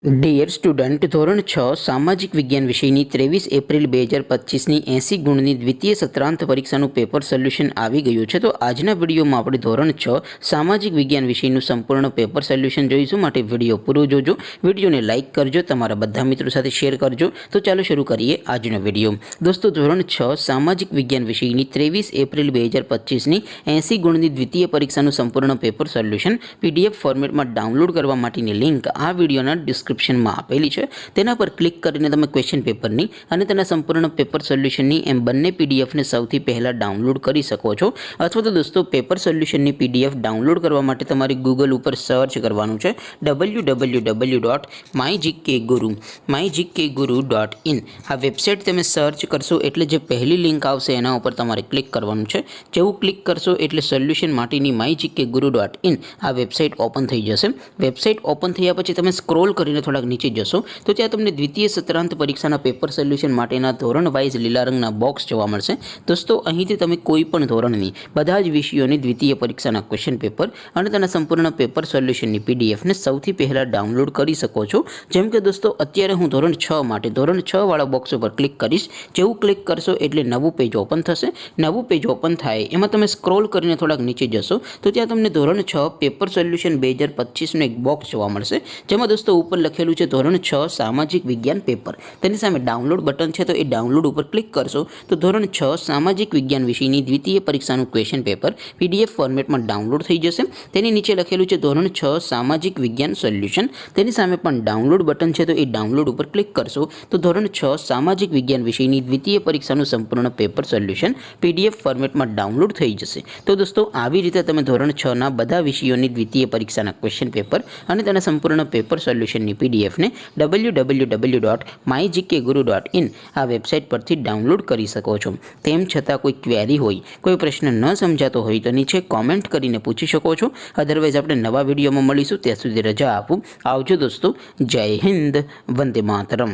Dear student, ધોરણ 6 સામાજિક વિજ્ઞાન વિષયની 23 એપ્રિલ 2025ની 80 ગુણની દ્વિતીય સત્રાંત પરીક્ષાનું પેપર સોલ્યુશન આવી ગયું છે. તો આજના વિડીયોમાં આપણે ધોરણ 6 સામાજિક વિજ્ઞાન વિષયનું સંપૂર્ણ પેપર સોલ્યુશન જોઈશું. માટે વિડીયો પૂરો જોજો, વિડીયોને લાઇક કરજો, તમારા બધા મિત્રો સાથે શેર કરજો. તો ચાલો શરૂ કરીએ આજનો વિડીયો. દોસ્તો, ધોરણ 6 સામાજિક વિજ્ઞાન વિષયની 23 એપ્રિલ 2025ની 80 ગુણની દ્વિતીય પરીક્ષાનું સંપૂર્ણ પેપર સોલ્યુશન PDF ફોર્મેટમાં ડાઉનલોડ કરવા માટેની લિંક આ વિડીયોના ડિસ્ક્રિપ્શનમાં આપેલી છે. તેના પર ક્લિક કરીને તમે ક્વેશ્ચન પેપરની અને તેના સંપૂર્ણ પેપર સોલ્યુશનની એમ બંને PDFને સૌથી પહેલાં ડાઉનલોડ કરી શકો છો. અથવા તો દોસ્તો, પેપર સોલ્યુશનની PDF ડાઉનલોડ કરવા માટે તમારે ગૂગલ ઉપર સર્ચ કરવાનું છે www.mygkguru.in. આ વેબસાઇટ તમે સર્ચ કરશો એટલે જે પહેલી લિંક આવશે એના ઉપર તમારે ક્લિક કરવાનું છે. જેવું ક્લિક કરશો એટલે સોલ્યુશન માટેની mygkguru.in આ વેબસાઇટ ઓપન થઈ જશે. વેબસાઇટ ઓપન થયા પછી તમે સ્ક્રોલ કરીને થોડાક નીચે જશો તો ત્યાં તમને દ્વિતીય સત્રાંત પરીક્ષાના પેપર સોલ્યુશન માટેના ધોરણ વાઇઝ લીલા રંગના બોક્સ જોવા મળશે. દોસ્તો, અહીંથી તમે કોઈ પણ ધોરણની બધા જ વિષયોની દ્વિતીય પરીક્ષાના ક્વેશ્ચન પેપર અને તેના સંપૂર્ણ પેપર સોલ્યુશનની PDFને સૌથી પહેલાં ડાઉનલોડ કરી શકો છો. જેમ કે દોસ્તો, અત્યારે હું ધોરણ 6 માટે ધોરણ 6 વાળા બોક્સ ઉપર ક્લિક કરીશ. જેવું ક્લિક કરશો એટલે નવું પેજ ઓપન થશે. નવું પેજ ઓપન થાય એમાં તમે સ્ક્રોલ કરીને થોડાક નીચે જશો તો ત્યાં તમને ધોરણ 6 પેપર સોલ્યુશન 2025નું એક બોક્સ જોવા મળશે. જેમાં દોસ્તો ઉપર લખેલું છે ધોરણ 6 સામાજિક વિજ્ઞાન પેપર. તેની સામે ડાઉનલોડ બટન છે, તો એ ડાઉનલોડ ઉપર ક્લિક કરશો તો ધોરણ 6 સામાજિક વિજ્ઞાન વિષયની દ્વિતીય પરીક્ષાનું ક્વેશ્ચન પેપર PDF ફોર્મેટમાં ડાઉનલોડ થઈ જશે. તેની નીચે લખેલું છે ધોરણ 6 સામાજિક વિજ્ઞાન સોલ્યુશન. તેની સામે પણ ડાઉનલોડ બટન છે, તો એ ડાઉનલોડ ઉપર ક્લિક કરશો તો ધોરણ 6 સામાજિક વિજ્ઞાન વિષયની દ્વિતીય પરીક્ષાનું સંપૂર્ણ પેપર સોલ્યુશન PDF ફોર્મેટમાં ડાઉનલોડ થઈ જશે. તો દોસ્તો, આવી રીતે તમે ધોરણ 6 ના બધા વિષયોની દ્વિતીય પરીક્ષાના ક્વેશ્ચન પેપર અને તેના સંપૂર્ણ પેપર સોલ્યુશનની PDFને www.mygkguru.in આ વેબસાઇટ પરથી ડાઉનલોડ કરી શકો છો. તેમ છતાં કોઈ ક્વેરી હોય, કોઈ પ્રશ્ન ન સમજાતો હોય તો નીચે કોમેન્ટ કરીને પૂછી શકો છો. અધરવાઇઝ આપણે નવા વિડીયોમાં મળીશું. ત્યાં સુધી રજા આપું. આવજો દોસ્તો. જય હિન્દ. વંદે માતરમ.